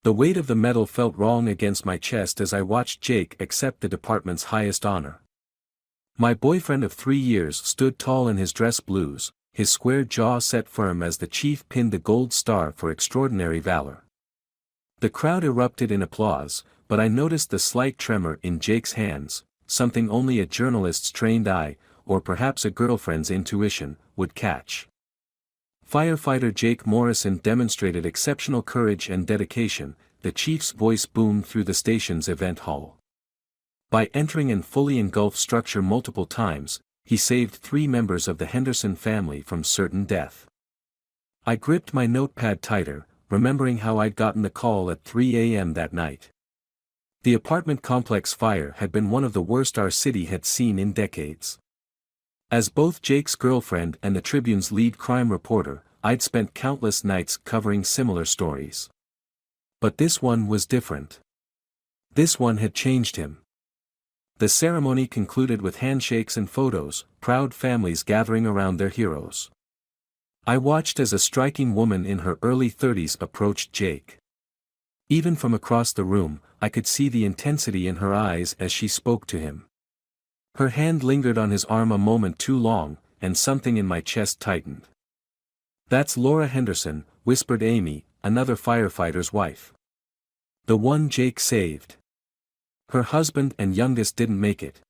The weight of the metal felt wrong against my chest as I watched Jake accept the department's highest honor. My boyfriend of 3 years stood tall in his dress blues, his square jaw set firm as the chief pinned the gold star for extraordinary valor. The crowd erupted in applause, but I noticed the slight tremor in Jake's hands, something only a journalist's trained eye, or perhaps a girlfriend's intuition, would catch. Firefighter Jake Morrison demonstrated exceptional courage and dedication, the chief's voice boomed through the station's event hall. By entering and fully engulfed structure multiple times, he saved 3 members of the Henderson family from certain death. I gripped my notepad tighter, remembering how I'd gotten the call at 3 a.m. that night. The apartment complex fire had been one of the worst our city had seen in decades. As both Jake's girlfriend and the Tribune's lead crime reporter, I'd spent countless nights covering similar stories. But this one was different. This one had changed him. The ceremony concluded with handshakes and photos, proud families gathering around their heroes. I watched as a striking woman in her early 30s approached Jake. Even from across the room, I could see the intensity in her eyes as she spoke to him. Her hand lingered on his arm a moment too long, and something in my chest tightened. "That's Laura Henderson," whispered Amy, another firefighter's wife. "The one Jake saved. Her husband and youngest didn't make it."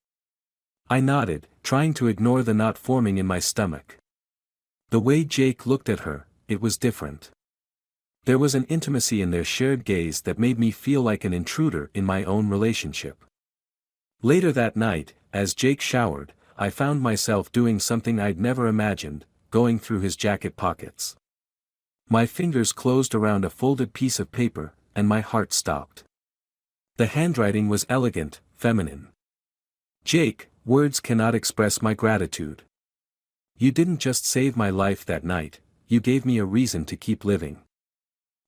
I nodded, trying to ignore the knot forming in my stomach. The way Jake looked at her, it was different. There was an intimacy in their shared gaze that made me feel like an intruder in my own relationship. Later that night, as Jake showered, I found myself doing something I'd never imagined, going through his jacket pockets. My fingers closed around a folded piece of paper, and my heart stopped. The handwriting was elegant, feminine. "Jake, words cannot express my gratitude. You didn't just save my life that night, you gave me a reason to keep living.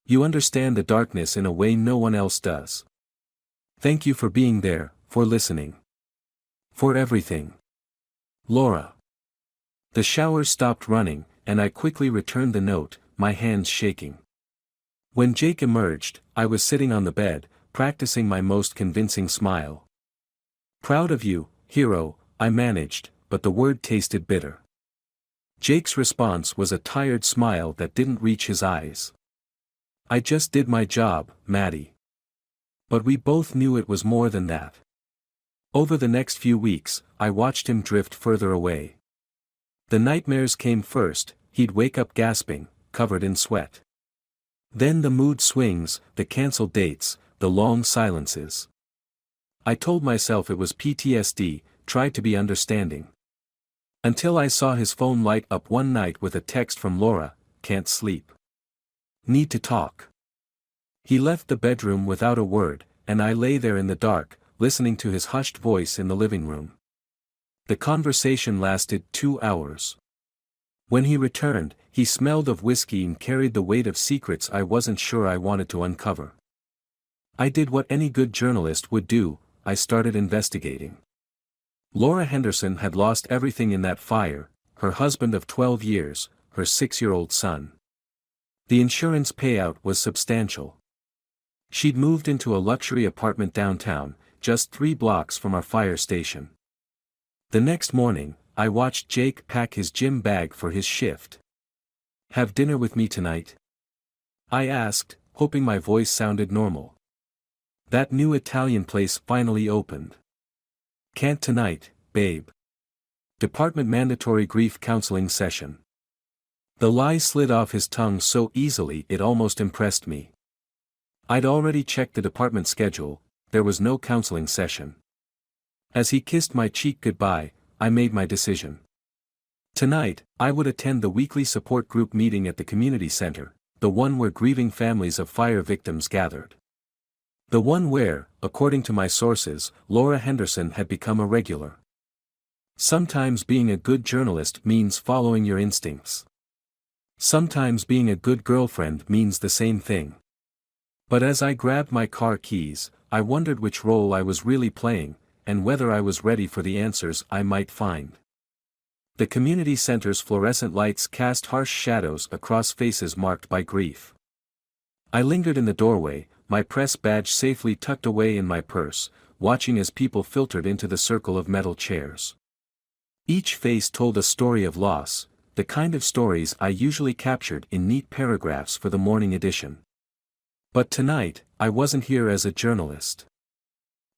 You understand the darkness in a way no one else does. Thank you for being there, for listening. For everything. Laura." The shower stopped running, and I quickly returned the note, my hands shaking. When Jake emerged, I was sitting on the bed, practicing my most convincing smile. "Proud of you, hero," I managed, but the word tasted bitter. Jake's response was a tired smile that didn't reach his eyes. "I just did my job, Maddie." But we both knew it was more than that. Over the next few weeks, I watched him drift further away. The nightmares came first, he'd wake up gasping, covered in sweat. Then the mood swings, the cancelled dates, the long silences. I told myself it was PTSD, tried to be understanding. Until I saw his phone light up one night with a text from Laura, "Can't sleep. Need to talk." He left the bedroom without a word, and I lay there in the dark, listening to his hushed voice in the living room. The conversation lasted 2 hours. When he returned, he smelled of whiskey and carried the weight of secrets I wasn't sure I wanted to uncover. I did what any good journalist would do, I started investigating. Laura Henderson had lost everything in that fire, her husband of 12 years, her 6-year-old son. The insurance payout was substantial. She'd moved into a luxury apartment downtown, just 3 blocks from our fire station. The next morning, I watched Jake pack his gym bag for his shift. "Have dinner with me tonight?" I asked, hoping my voice sounded normal. That new Italian place finally opened. "Can't tonight, babe. Department mandatory grief counseling session." The lie slid off his tongue so easily it almost impressed me. I'd already checked the department schedule, there was no counseling session. As he kissed my cheek goodbye, I made my decision. Tonight, I would attend the weekly support group meeting at the community center, the one where grieving families of fire victims gathered. The one where, according to my sources, Laura Henderson had become a regular. Sometimes being a good journalist means following your instincts. Sometimes being a good girlfriend means the same thing. But as I grabbed my car keys, I wondered which role I was really playing, and whether I was ready for the answers I might find. The community center's fluorescent lights cast harsh shadows across faces marked by grief. I lingered in the doorway, my press badge safely tucked away in my purse, watching as people filtered into the circle of metal chairs. Each face told a story of loss, the kind of stories I usually captured in neat paragraphs for the morning edition. But tonight, I wasn't here as a journalist.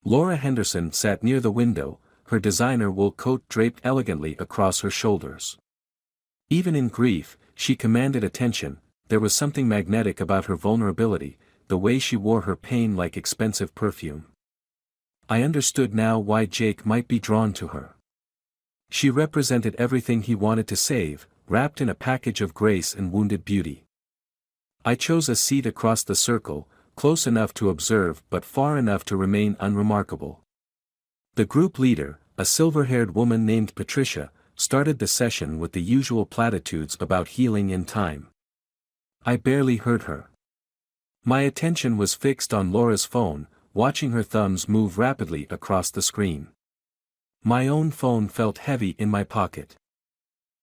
Laura Henderson sat near the window, her designer wool coat draped elegantly across her shoulders. Even in grief, she commanded attention. There was something magnetic about her vulnerability, the way she wore her pain like expensive perfume. I understood now why Jake might be drawn to her. She represented everything he wanted to save, wrapped in a package of grace and wounded beauty. I chose a seat across the circle, close enough to observe but far enough to remain unremarkable. The group leader, a silver-haired woman named Patricia, started the session with the usual platitudes about healing in time. I barely heard her. My attention was fixed on Laura's phone, watching her thumbs move rapidly across the screen. My own phone felt heavy in my pocket.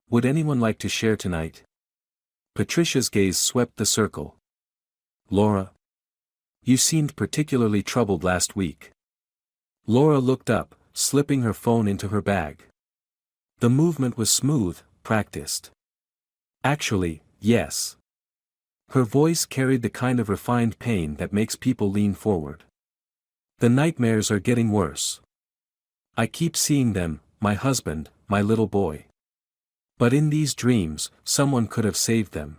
Would anyone like to share tonight? Patricia's gaze swept the circle. Laura? You seemed particularly troubled last week. Laura looked up, slipping her phone into her bag. The movement was smooth, practiced. Actually, yes. Her voice carried the kind of refined pain that makes people lean forward. The nightmares are getting worse. I keep seeing them, my husband, my little boy. But in these dreams, someone could have saved them.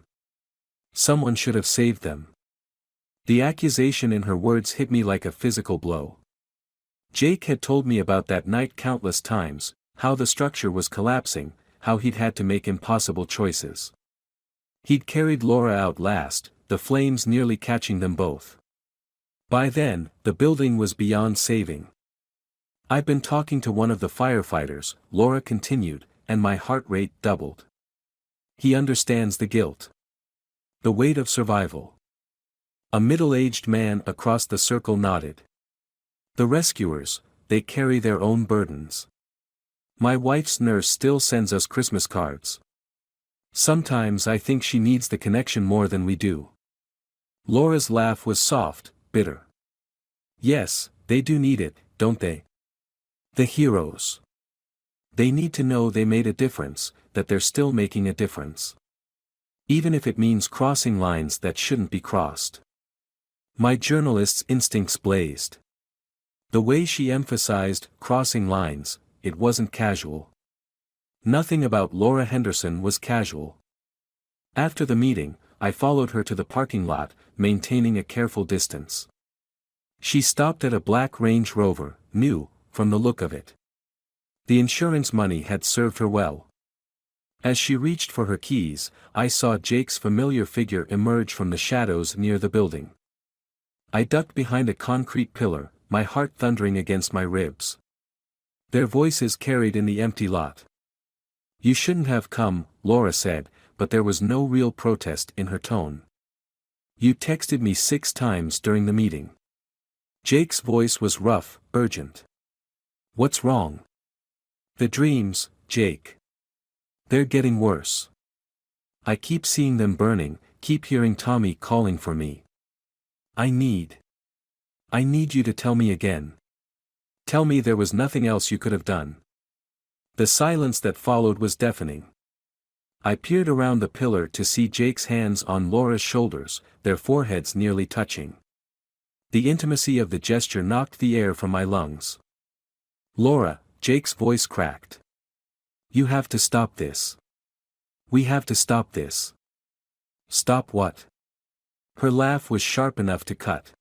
Someone should have saved them. The accusation in her words hit me like a physical blow. Jake had told me about that night countless times, how the structure was collapsing, how he'd had to make impossible choices. He'd carried Laura out last, the flames nearly catching them both. By then, the building was beyond saving. I've been talking to one of the firefighters, Laura continued, and my heart rate doubled. He understands the guilt. The weight of survival. A middle-aged man across the circle nodded. The rescuers, they carry their own burdens. My wife's nurse still sends us Christmas cards. Sometimes I think she needs the connection more than we do. Laura's laugh was soft, bitter. Yes, they do need it, don't they? The heroes. They need to know they made a difference, that they're still making a difference. Even if it means crossing lines that shouldn't be crossed. My journalist's instincts blazed. The way she emphasized crossing lines, it wasn't casual. Nothing about Laura Henderson was casual. After the meeting, I followed her to the parking lot, maintaining a careful distance. She stopped at a black Range Rover, new, from the look of it. The insurance money had served her well. As she reached for her keys, I saw Jake's familiar figure emerge from the shadows near the building. I ducked behind a concrete pillar, my heart thundering against my ribs. Their voices carried in the empty lot. You shouldn't have come, Laura said, but there was no real protest in her tone. You texted me 6 times during the meeting. Jake's voice was rough, urgent. What's wrong? The dreams, Jake. They're getting worse. I keep seeing them burning, keep hearing Tommy calling for me. I need you to tell me again. Tell me there was nothing else you could have done. The silence that followed was deafening. I peered around the pillar to see Jake's hands on Laura's shoulders, their foreheads nearly touching. The intimacy of the gesture knocked the air from my lungs. Laura, Jake's voice cracked. You have to stop this. We have to stop this. Stop what? Her laugh was sharp enough to cut.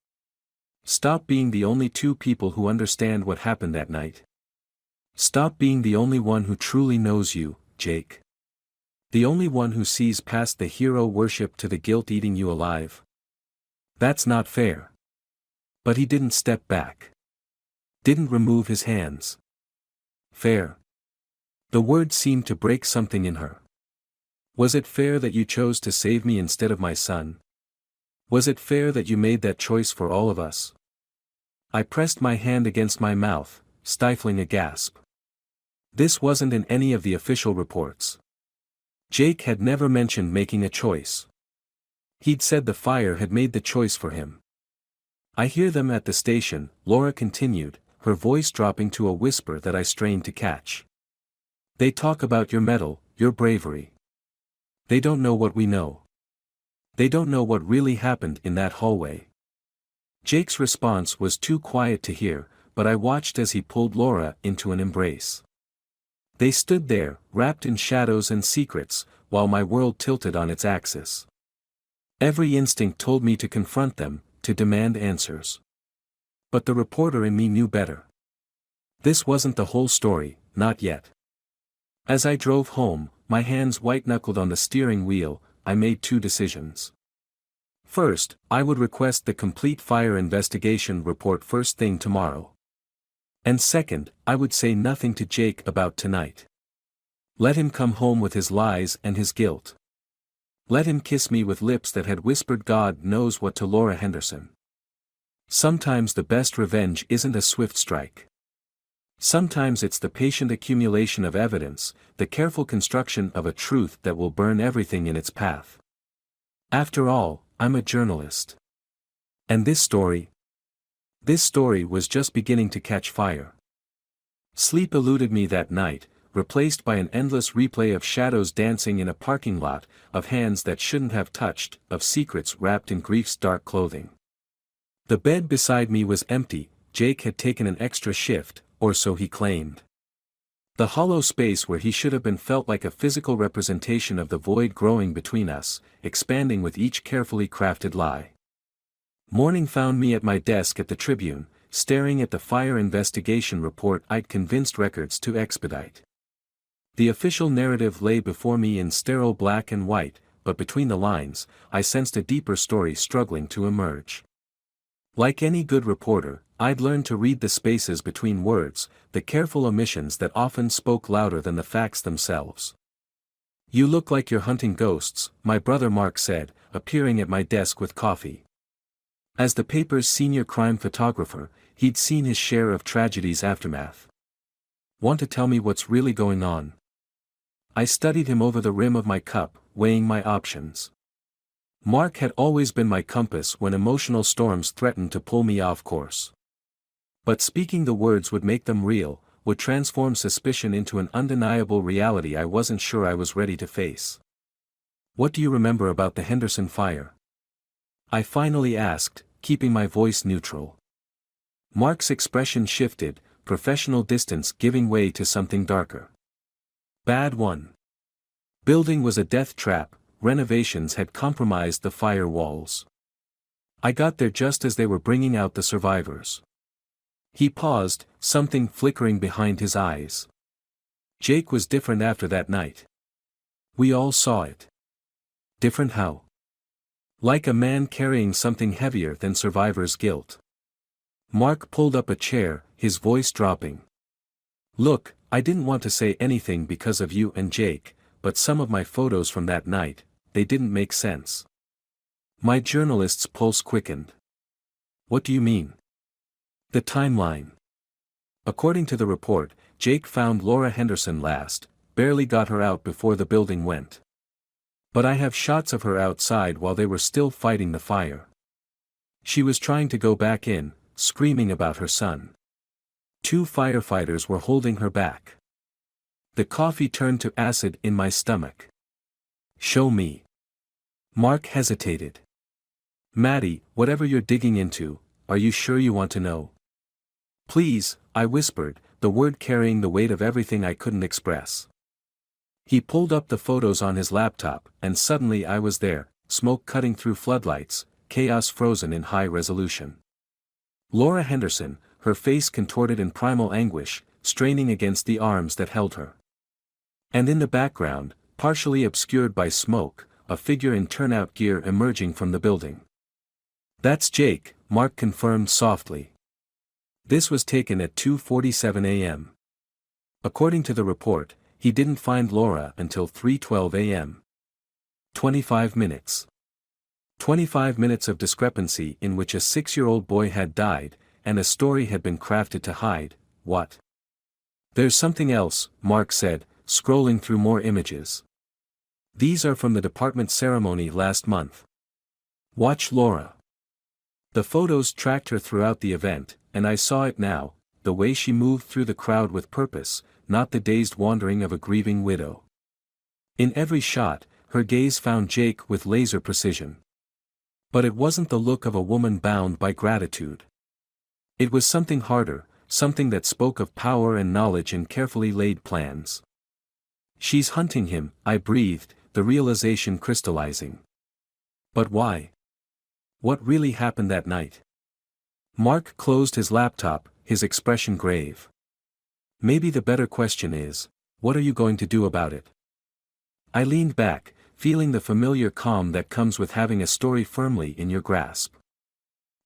Stop being the only 2 people who understand what happened that night. Stop being the only one who truly knows you, Jake. The only one who sees past the hero worship to the guilt eating you alive. That's not fair. But he didn't step back. Didn't remove his hands. Fair. The word seemed to break something in her. Was it fair that you chose to save me instead of my son? Was it fair that you made that choice for all of us? I pressed my hand against my mouth, stifling a gasp. This wasn't in any of the official reports. Jake had never mentioned making a choice. He'd said the fire had made the choice for him. I hear them at the station, Laura continued, her voice dropping to a whisper that I strained to catch. They talk about your mettle, your bravery. They don't know what we know. They don't know what really happened in that hallway. Jake's response was too quiet to hear, but I watched as he pulled Laura into an embrace. They stood there, wrapped in shadows and secrets, while my world tilted on its axis. Every instinct told me to confront them, to demand answers. But the reporter in me knew better. This wasn't the whole story, not yet. As I drove home, my hands white-knuckled on the steering wheel, I made two decisions. First, I would request the complete fire investigation report first thing tomorrow. And second, I would say nothing to Jake about tonight. Let him come home with his lies and his guilt. Let him kiss me with lips that had whispered God knows what to Laura Henderson. Sometimes the best revenge isn't a swift strike. Sometimes it's the patient accumulation of evidence, the careful construction of a truth that will burn everything in its path. After all, I'm a journalist. And this story was just beginning to catch fire. Sleep eluded me that night, replaced by an endless replay of shadows dancing in a parking lot, of hands that shouldn't have touched, of secrets wrapped in grief's dark clothing. The bed beside me was empty, Jake had taken an extra shift, or so he claimed. The hollow space where he should have been felt like a physical representation of the void growing between us, expanding with each carefully crafted lie. Morning found me at my desk at the Tribune, staring at the fire investigation report I'd convinced records to expedite. The official narrative lay before me in sterile black and white, but between the lines, I sensed a deeper story struggling to emerge. Like any good reporter, I'd learned to read the spaces between words, the careful omissions that often spoke louder than the facts themselves. "You look like you're hunting ghosts," my brother Mark said, appearing at my desk with coffee. As the paper's senior crime photographer, he'd seen his share of tragedy's aftermath. "Want to tell me what's really going on?" I studied him over the rim of my cup, weighing my options. Mark had always been my compass when emotional storms threatened to pull me off course. But speaking the words would make them real, would transform suspicion into an undeniable reality I wasn't sure I was ready to face. "What do you remember about the Henderson fire?" I finally asked, keeping my voice neutral. Mark's expression shifted, professional distance giving way to something darker. "Bad one. Building was a death trap, renovations had compromised the fire walls. I got there just as they were bringing out the survivors." He paused, something flickering behind his eyes. Jake was different after that night. We all saw it. Different how? Like a man carrying something heavier than survivor's guilt. Mark pulled up a chair, his voice dropping. "Look, I didn't want to say anything because of you and Jake, but some of my photos from that night, they didn't make sense." My journalist's pulse quickened. "What do you mean?" "The timeline. According to the report, Jake found Laura Henderson last, barely got her out before the building went. But I have shots of her outside while they were still fighting the fire. She was trying to go back in, screaming about her son. 2 firefighters were holding her back." The coffee turned to acid in my stomach. "Show me." Mark hesitated. "Maddie, whatever you're digging into, are you sure you want to know?" "Please," I whispered, the word carrying the weight of everything I couldn't express. He pulled up the photos on his laptop, and suddenly I was there, smoke cutting through floodlights, chaos frozen in high resolution. Laura Henderson, her face contorted in primal anguish, straining against the arms that held her. And in the background, partially obscured by smoke, a figure in turnout gear emerging from the building. "That's Jake," Mark confirmed softly. This was taken at 2:47 a.m. According to the report, he didn't find Laura until 3:12 a.m. 25 minutes. 25 minutes of discrepancy in which a 6-year-old boy had died, and a story had been crafted to hide what? "There's something else," Mark said, scrolling through more images. "These are from the department ceremony last month. Watch Laura." The photos tracked her throughout the event, and I saw it now, the way she moved through the crowd with purpose, not the dazed wandering of a grieving widow. In every shot, her gaze found Jake with laser precision. But it wasn't the look of a woman bound by gratitude. It was something harder, something that spoke of power and knowledge and carefully laid plans. She's hunting him, I breathed, the realization crystallizing. But why? What really happened that night? Mark closed his laptop, his expression grave. Maybe the better question is, what are you going to do about it? I leaned back, feeling the familiar calm that comes with having a story firmly in your grasp.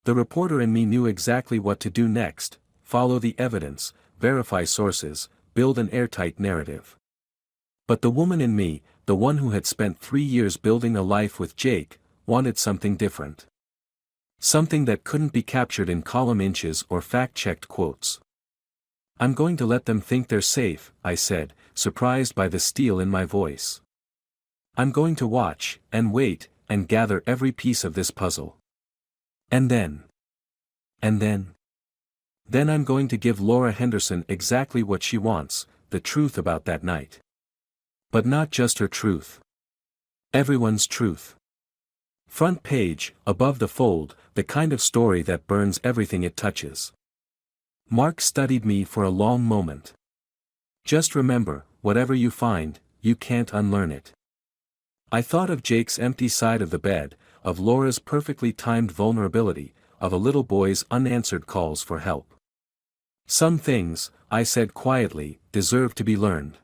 The reporter in me knew exactly what to do next: follow the evidence, verify sources, build an airtight narrative. But the woman in me, the one who had spent 3 years building a life with Jake, wanted something different. Something that couldn't be captured in column inches or fact-checked quotes. I'm going to let them think they're safe, I said, surprised by the steel in my voice. I'm going to watch, and wait, and gather every piece of this puzzle. And then I'm going to give Laura Henderson exactly what she wants, the truth about that night. But not just her truth. Everyone's truth. Front page, above the fold, the kind of story that burns everything it touches. Mark studied me for a long moment. Just remember, whatever you find, you can't unlearn it. I thought of Jake's empty side of the bed, of Laura's perfectly timed vulnerability, of a little boy's unanswered calls for help. Some things, I said quietly, deserve to be learned.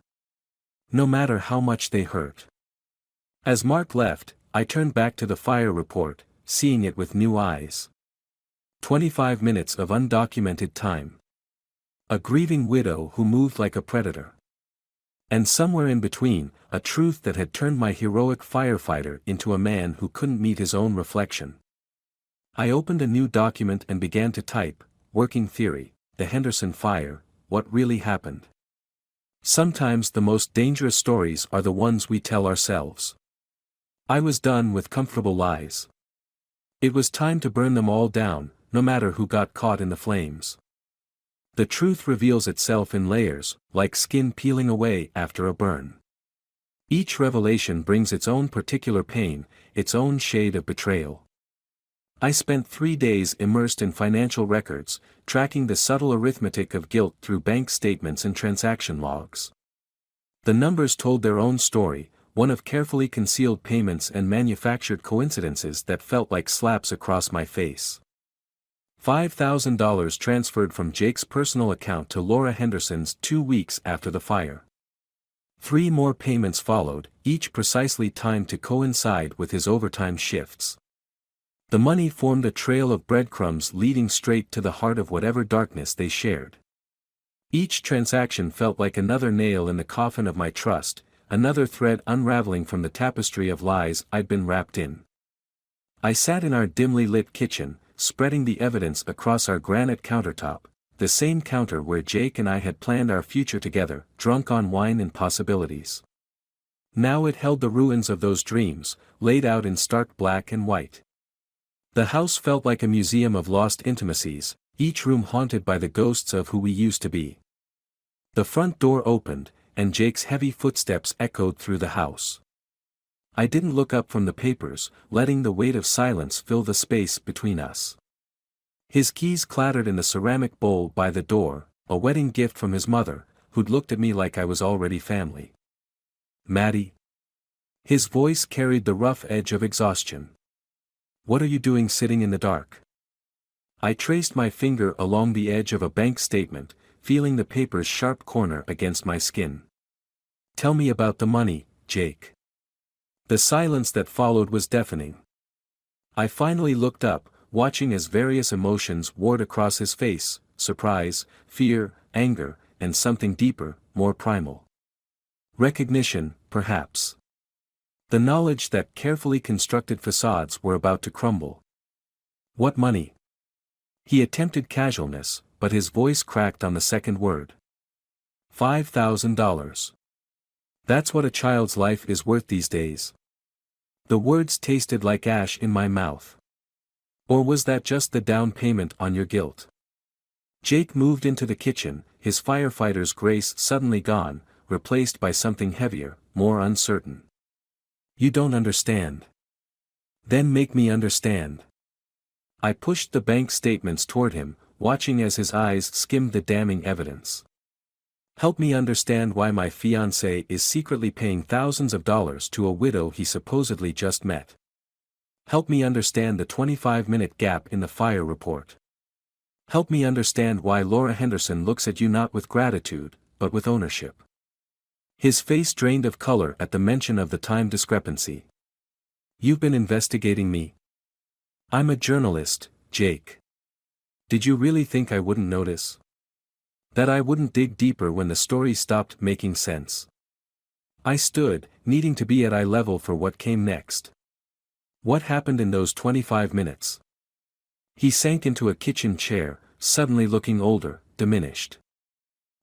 No matter how much they hurt. As Mark left, I turned back to the fire report, seeing it with new eyes. 25 minutes of undocumented time. A grieving widow who moved like a predator. And somewhere in between, a truth that had turned my heroic firefighter into a man who couldn't meet his own reflection. I opened a new document and began to type: working theory, the Henderson fire, what really happened. Sometimes the most dangerous stories are the ones we tell ourselves. I was done with comfortable lies. It was time to burn them all down, no matter who got caught in the flames. The truth reveals itself in layers, like skin peeling away after a burn. Each revelation brings its own particular pain, its own shade of betrayal. I spent 3 days immersed in financial records, tracking the subtle arithmetic of guilt through bank statements and transaction logs. The numbers told their own story, one of carefully concealed payments and manufactured coincidences that felt like slaps across my face. $5,000 transferred from Jake's personal account to Laura Henderson's 2 weeks after the fire. 3 more payments followed, each precisely timed to coincide with his overtime shifts. The money formed a trail of breadcrumbs leading straight to the heart of whatever darkness they shared. Each transaction felt like another nail in the coffin of my trust, another thread unraveling from the tapestry of lies I'd been wrapped in. I sat in our dimly lit kitchen, spreading the evidence across our granite countertop, the same counter where Jake and I had planned our future together, drunk on wine and possibilities. Now it held the ruins of those dreams, laid out in stark black and white. The house felt like a museum of lost intimacies, each room haunted by the ghosts of who we used to be. The front door opened, and Jake's heavy footsteps echoed through the house. I didn't look up from the papers, letting the weight of silence fill the space between us. His keys clattered in the ceramic bowl by the door, a wedding gift from his mother, who'd looked at me like I was already family. "Maddie?" His voice carried the rough edge of exhaustion. "What are you doing sitting in the dark?" I traced my finger along the edge of a bank statement, feeling the paper's sharp corner against my skin. "Tell me about the money, Jake." The silence that followed was deafening. I finally looked up, watching as various emotions warred across his face: surprise, fear, anger, and something deeper, more primal. Recognition, perhaps. The knowledge that carefully constructed facades were about to crumble. "What money?" He attempted casualness, but his voice cracked on the second word. $5,000. That's what a child's life is worth these days. The words tasted like ash in my mouth. Or was that just the down payment on your guilt? Jake moved into the kitchen, his firefighter's grace suddenly gone, replaced by something heavier, more uncertain. You don't understand. Then make me understand. I pushed the bank statements toward him, watching as his eyes skimmed the damning evidence. Help me understand why my fiancé is secretly paying thousands of dollars to a widow he supposedly just met. Help me understand the 25-minute gap in the fire report. Help me understand why Laura Henderson looks at you not with gratitude, but with ownership. His face drained of color at the mention of the time discrepancy. You've been investigating me? I'm a journalist, Jake. Did you really think I wouldn't notice? That I wouldn't dig deeper when the story stopped making sense? I stood, needing to be at eye level for what came next. What happened in those 25 minutes? He sank into a kitchen chair, suddenly looking older, diminished.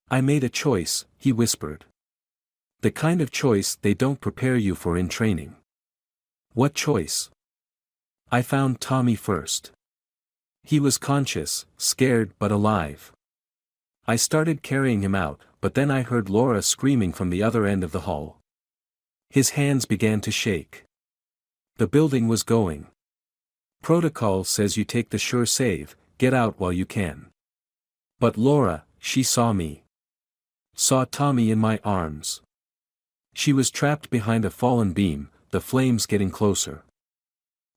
I made a choice, he whispered. The kind of choice they don't prepare you for in training. What choice? I found Tommy first. He was conscious, scared but alive. I started carrying him out, but then I heard Laura screaming from the other end of the hall. His hands began to shake. The building was going. Protocol says you take the sure save, get out while you can. But Laura, she saw me. Saw Tommy in my arms. She was trapped behind a fallen beam, the flames getting closer.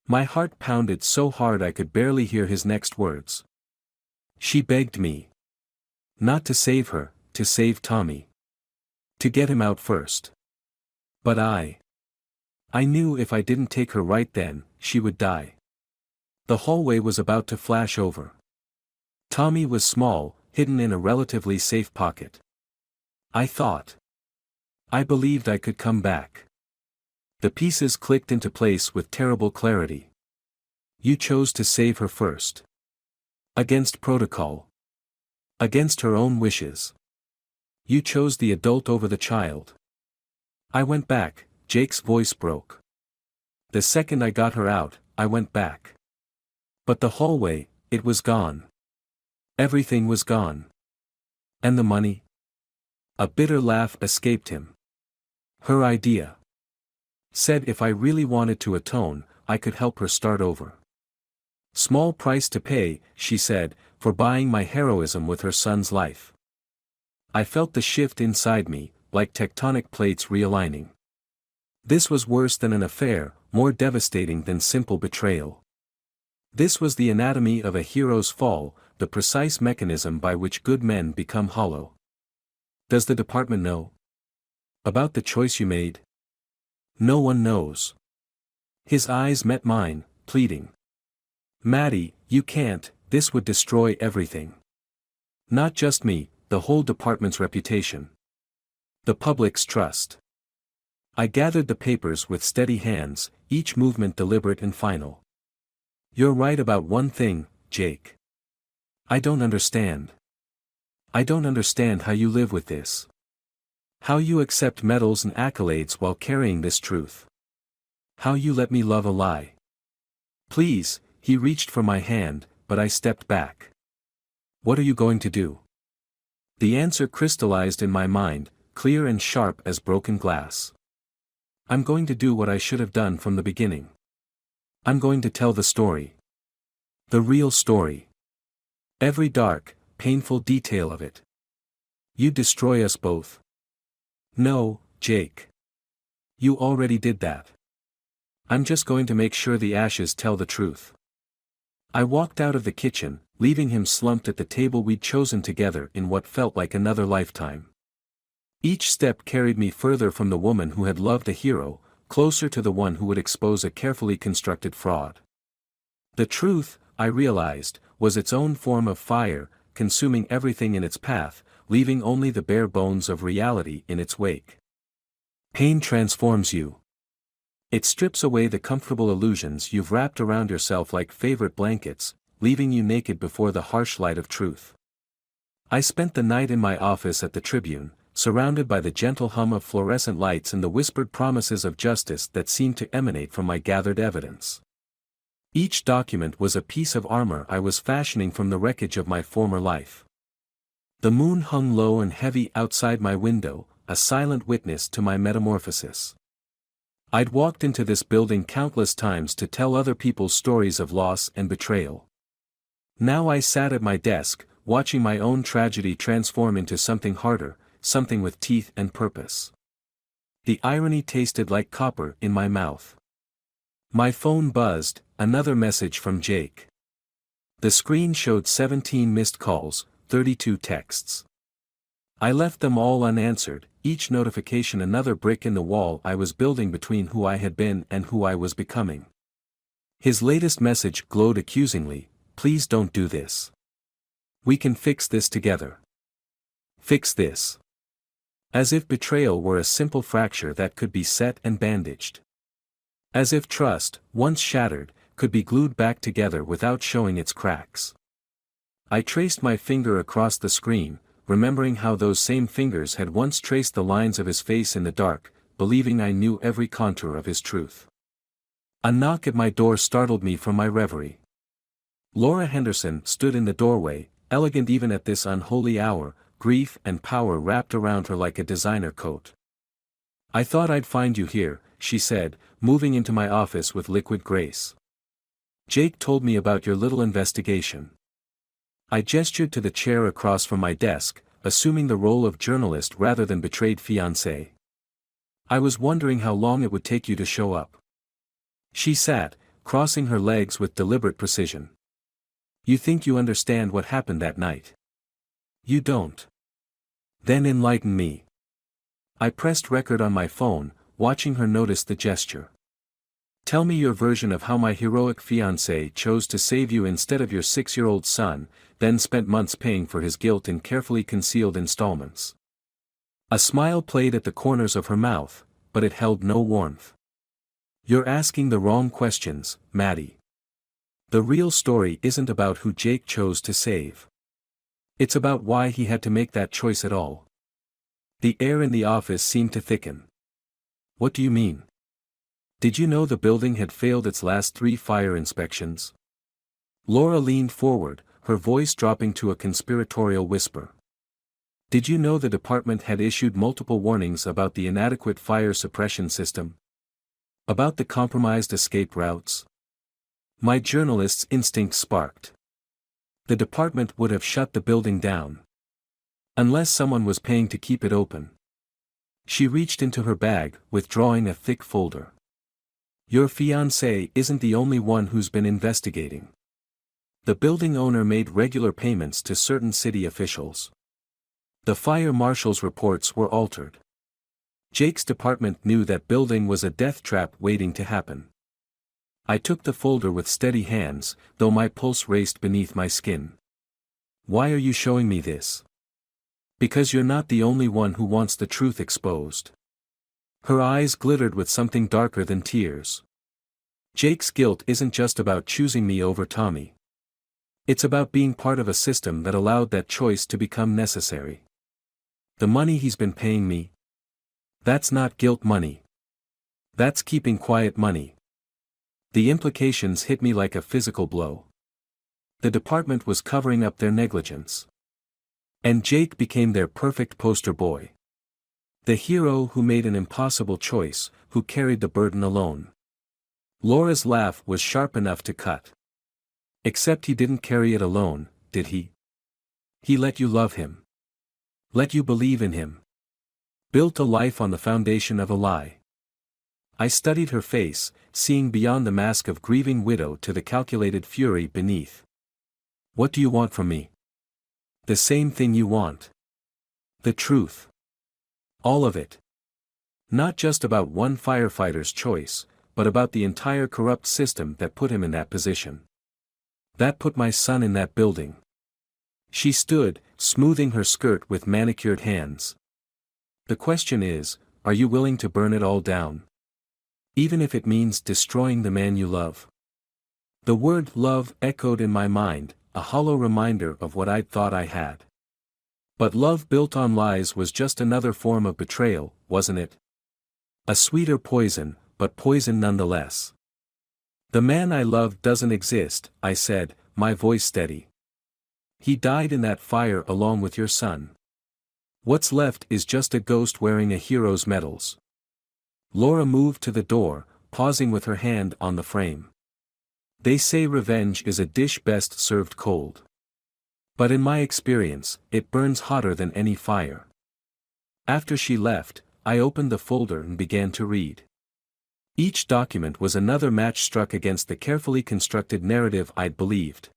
My heart pounded so hard I could barely hear his next words. She begged me. Not to save her, to save Tommy. To get him out first. But I knew if I didn't take her right then, she would die. The hallway was about to flash over. Tommy was small, hidden in a relatively safe pocket. I thought. I believed I could come back. The pieces clicked into place with terrible clarity. You chose to save her first. Against protocol. Against her own wishes. You chose the adult over the child. I went back, Jake's voice broke. The second I got her out, I went back. But the hallway, it was gone. Everything was gone. And the money? A bitter laugh escaped him. Her idea. Said if I really wanted to atone, I could help her start over. Small price to pay, she said, for buying my heroism with her son's life. I felt the shift inside me, like tectonic plates realigning. This was worse than an affair, more devastating than simple betrayal. This was the anatomy of a hero's fall, the precise mechanism by which good men become hollow. Does the department know about the choice you made? No one knows. His eyes met mine, pleading. Maddie, you can't, this would destroy everything. Not just me, the whole department's reputation. The public's trust. I gathered the papers with steady hands, each movement deliberate and final. You're right about one thing, Jake. I don't understand. I don't understand how you live with this. How you accept medals and accolades while carrying this truth. How you let me love a lie. Please, he reached for my hand, but I stepped back. What are you going to do? The answer crystallized in my mind, clear and sharp as broken glass. I'm going to do what I should have done from the beginning. I'm going to tell the story. The real story. Every dark, painful detail of it. You destroy us both. No, Jake. You already did that. I'm just going to make sure the ashes tell the truth. I walked out of the kitchen, leaving him slumped at the table we'd chosen together in what felt like another lifetime. Each step carried me further from the woman who had loved a hero, closer to the one who would expose a carefully constructed fraud. The truth, I realized, was its own form of fire, consuming everything in its path, leaving only the bare bones of reality in its wake. Pain transforms you. It strips away the comfortable illusions you've wrapped around yourself like favorite blankets, leaving you naked before the harsh light of truth. I spent the night in my office at the Tribune, surrounded by the gentle hum of fluorescent lights and the whispered promises of justice that seemed to emanate from my gathered evidence. Each document was a piece of armor I was fashioning from the wreckage of my former life. The moon hung low and heavy outside my window, a silent witness to my metamorphosis. I'd walked into this building countless times to tell other people's stories of loss and betrayal. Now I sat at my desk, watching my own tragedy transform into something harder, something with teeth and purpose. The irony tasted like copper in my mouth. My phone buzzed, another message from Jake. The screen showed 17 missed calls, 32 texts. I left them all unanswered, each notification another brick in the wall I was building between who I had been and who I was becoming. His latest message glowed accusingly, "Please don't do this. We can fix this together. Fix this." As if betrayal were a simple fracture that could be set and bandaged. As if trust, once shattered, could be glued back together without showing its cracks. I traced my finger across the screen, remembering how those same fingers had once traced the lines of his face in the dark, believing I knew every contour of his truth. A knock at my door startled me from my reverie. Laura Henderson stood in the doorway, elegant even at this unholy hour, grief and power wrapped around her like a designer coat. "I thought I'd find you here," she said, moving into my office with liquid grace. "Jake told me about your little investigation." I gestured to the chair across from my desk, assuming the role of journalist rather than betrayed fiancé. "I was wondering how long it would take you to show up." She sat, crossing her legs with deliberate precision. "You think you understand what happened that night? You don't. Then enlighten me." I pressed record on my phone, watching her notice the gesture. "Tell me your version of how my heroic fiancé chose to save you instead of your 6-year-old son, then spent months paying for his guilt in carefully concealed installments." A smile played at the corners of her mouth, but it held no warmth. "You're asking the wrong questions, Maddie. The real story isn't about who Jake chose to save. It's about why he had to make that choice at all." The air in the office seemed to thicken. "What do you mean? Did you know the building had failed its last 3 fire inspections?" Laura leaned forward, her voice dropping to a conspiratorial whisper. "Did you know the department had issued multiple warnings about the inadequate fire suppression system? About the compromised escape routes?" My journalist's instinct sparked. The department would have shut the building down. Unless someone was paying to keep it open. She reached into her bag, withdrawing a thick folder. "Your fiancé isn't the only one who's been investigating. The building owner made regular payments to certain city officials. The fire marshal's reports were altered. Jake's department knew that building was a death trap waiting to happen." I took the folder with steady hands, though my pulse raced beneath my skin. "Why are you showing me this?" "Because you're not the only one who wants the truth exposed." Her eyes glittered with something darker than tears. "Jake's guilt isn't just about choosing me over Tommy. It's about being part of a system that allowed that choice to become necessary. The money he's been paying me? That's not guilt money. That's keeping quiet money." The implications hit me like a physical blow. The department was covering up their negligence. And Jake became their perfect poster boy. The hero who made an impossible choice, who carried the burden alone. Laura's laugh was sharp enough to cut. "Except he didn't carry it alone, did he? He let you love him. Let you believe in him. Built a life on the foundation of a lie." I studied her face, seeing beyond the mask of grieving widow to the calculated fury beneath. "What do you want from me?" "The same thing you want. The truth. All of it. Not just about one firefighter's choice, but about the entire corrupt system that put him in that position. That put my son in that building." She stood, smoothing her skirt with manicured hands. "The question is, are you willing to burn it all down? Even if it means destroying the man you love?" The word love echoed in my mind, a hollow reminder of what I'd thought I had. But love built on lies was just another form of betrayal, wasn't it? A sweeter poison, but poison nonetheless. The man I loved doesn't exist, I said, my voice steady. He died in that fire along with your son. What's left is just a ghost wearing a hero's medals. Laura moved to the door, pausing with her hand on the frame. They say revenge is a dish best served cold. But in my experience, it burns hotter than any fire. After she left, I opened the folder and began to read. Each document was another match struck against the carefully constructed narrative I'd believed.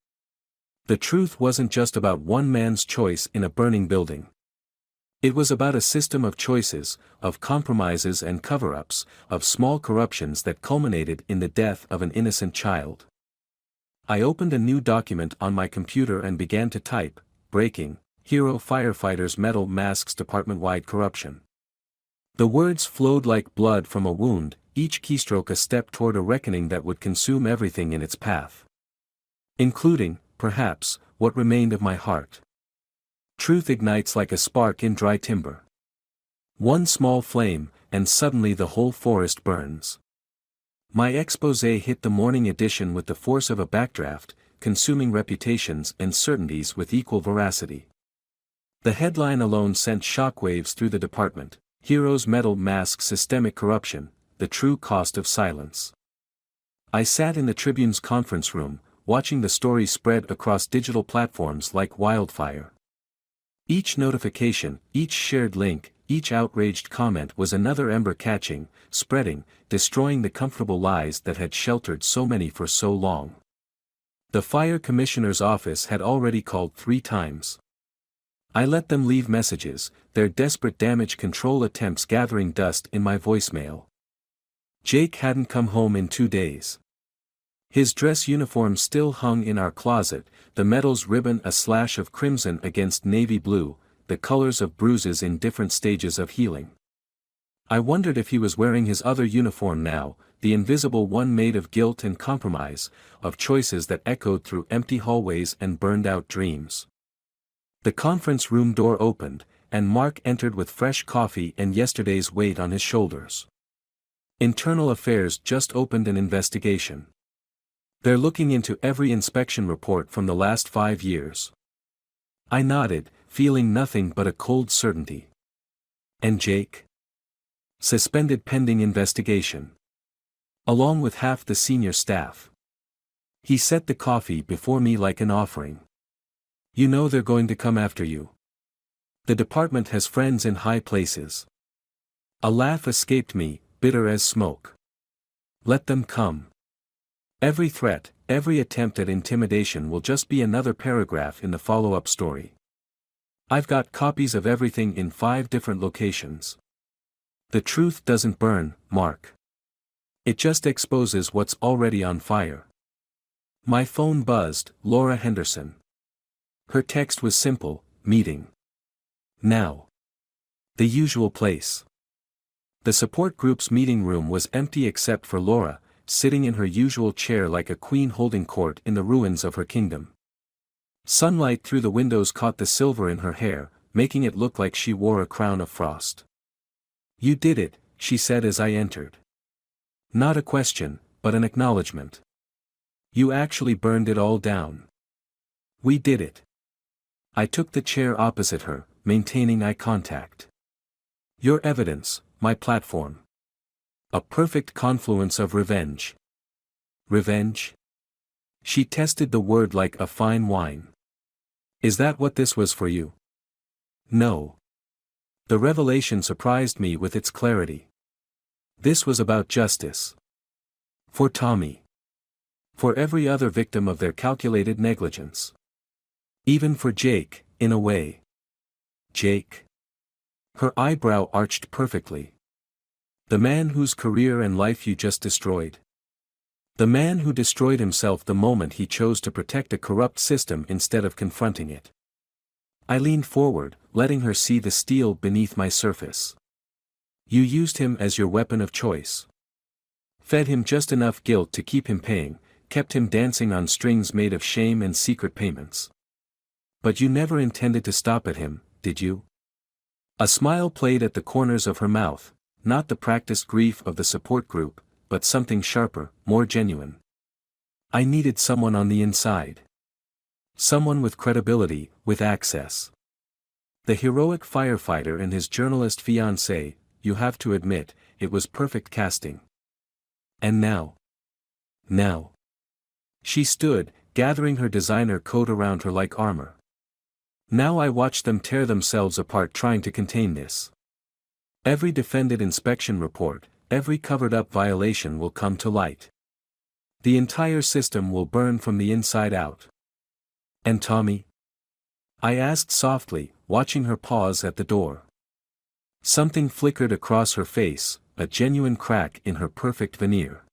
The truth wasn't just about one man's choice in a burning building. It was about a system of choices, of compromises and cover-ups, of small corruptions that culminated in the death of an innocent child. I opened a new document on my computer and began to type, breaking, hero firefighters medal masks department-wide corruption. The words flowed like blood from a wound, each keystroke a step toward a reckoning that would consume everything in its path. Including, perhaps, what remained of my heart. Truth ignites like a spark in dry timber. One small flame, and suddenly the whole forest burns. My exposé hit the morning edition with the force of a backdraft, consuming reputations and certainties with equal veracity. The headline alone sent shockwaves through the department. Heroes medal mask systemic corruption, the true cost of silence. I sat in the Tribune's conference room, watching the story spread across digital platforms like wildfire. Each notification, each shared link, each outraged comment was another ember catching, spreading, destroying the comfortable lies that had sheltered so many for so long. The fire commissioner's office had already called 3 times. I let them leave messages, their desperate damage control attempts gathering dust in my voicemail. Jake hadn't come home in 2 days. His dress uniform still hung in our closet, the medal's ribbon a slash of crimson against navy blue, the colors of bruises in different stages of healing. I wondered if he was wearing his other uniform now, the invisible one made of guilt and compromise, of choices that echoed through empty hallways and burned-out dreams. The conference room door opened, and Mark entered with fresh coffee and yesterday's weight on his shoulders. Internal Affairs just opened an investigation. They're looking into every inspection report from the last 5 years. I nodded, feeling nothing but a cold certainty. And Jake? Suspended pending investigation. Along with half the senior staff. He set the coffee before me like an offering. You know they're going to come after you. The department has friends in high places. A laugh escaped me, bitter as smoke. Let them come. Every threat, every attempt at intimidation will just be another paragraph in the follow-up story. I've got copies of everything in 5 different locations. The truth doesn't burn, Mark. It just exposes what's already on fire. My phone buzzed, Laura Henderson. Her text was simple, meeting. Now. The usual place. The support group's meeting room was empty except for Laura, sitting in her usual chair like a queen holding court in the ruins of her kingdom. Sunlight through the windows caught the silver in her hair, making it look like she wore a crown of frost. You did it, she said as I entered. Not a question, but an acknowledgement. You actually burned it all down. We did it. I took the chair opposite her, maintaining eye contact. Your evidence, my platform. A perfect confluence of revenge. Revenge? She tested the word like a fine wine. Is that what this was for you? No. The revelation surprised me with its clarity. This was about justice. For Tommy. For every other victim of their calculated negligence. Even for Jake, in a way. Jake? Her eyebrow arched perfectly. The man whose career and life you just destroyed. The man who destroyed himself the moment he chose to protect a corrupt system instead of confronting it. I leaned forward, letting her see the steel beneath my surface. You used him as your weapon of choice. Fed him just enough guilt to keep him paying, kept him dancing on strings made of shame and secret payments. But you never intended to stop at him, did you? A smile played at the corners of her mouth, not the practiced grief of the support group, but something sharper, more genuine. I needed someone on the inside. Someone with credibility, with access. The heroic firefighter and his journalist fiancée, you have to admit, it was perfect casting. And now. She stood, gathering her designer coat around her like armor. Now I watched them tear themselves apart trying to contain this. Every defended inspection report, every covered-up violation will come to light. The entire system will burn from the inside out. And Tommy? I asked softly, watching her pause at the door. Something flickered across her face, a genuine crack in her perfect veneer.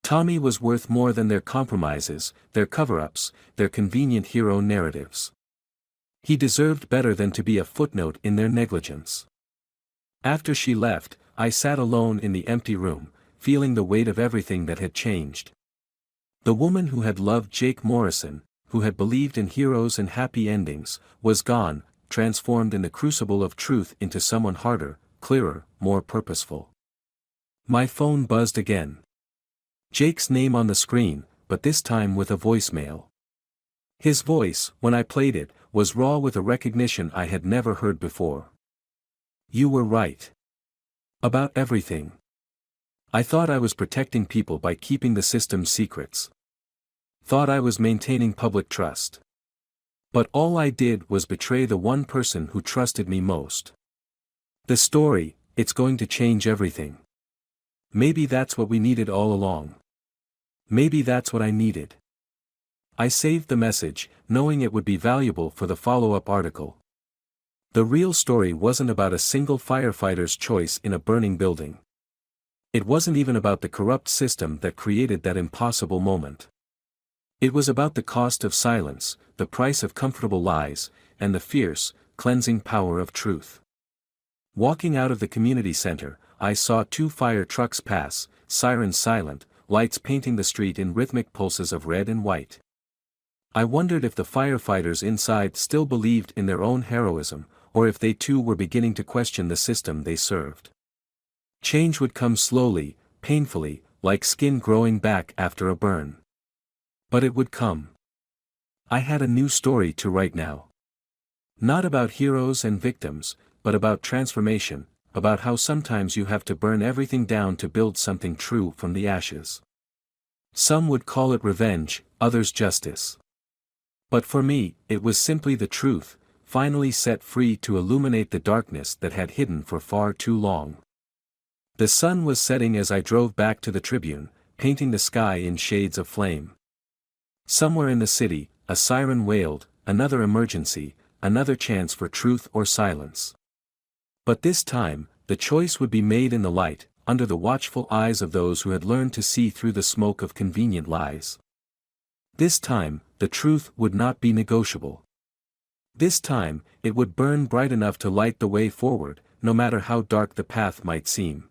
Tommy was worth more than their compromises, their cover-ups, their convenient hero narratives. He deserved better than to be a footnote in their negligence. After she left, I sat alone in the empty room, feeling the weight of everything that had changed. The woman who had loved Jake Morrison, who had believed in heroes and happy endings, was gone, transformed in the crucible of truth into someone harder, clearer, more purposeful. My phone buzzed again. Jake's name on the screen, but this time with a voicemail. His voice, when I played it, was raw with a recognition I had never heard before. You were right. About everything. I thought I was protecting people by keeping the system's secrets. Thought I was maintaining public trust. But all I did was betray the one person who trusted me most. The story, it's going to change everything. Maybe that's what we needed all along. Maybe that's what I needed. I saved the message, knowing it would be valuable for the follow-up article. The real story wasn't about a single firefighter's choice in a burning building. It wasn't even about the corrupt system that created that impossible moment. It was about the cost of silence, the price of comfortable lies, and the fierce, cleansing power of truth. Walking out of the community center, I saw 2 fire trucks pass, sirens silent, lights painting the street in rhythmic pulses of red and white. I wondered if the firefighters inside still believed in their own heroism, or if they too were beginning to question the system they served. Change would come slowly, painfully, like skin growing back after a burn. But it would come. I had a new story to write now. Not about heroes and victims, but about transformation, about how sometimes you have to burn everything down to build something true from the ashes. Some would call it revenge, others justice. But for me, it was simply the truth, finally set free to illuminate the darkness that had hidden for far too long. The sun was setting as I drove back to the Tribune, painting the sky in shades of flame. Somewhere in the city, a siren wailed, another emergency, another chance for truth or silence. But this time, the choice would be made in the light, under the watchful eyes of those who had learned to see through the smoke of convenient lies. This time, the truth would not be negotiable. This time, it would burn bright enough to light the way forward, no matter how dark the path might seem.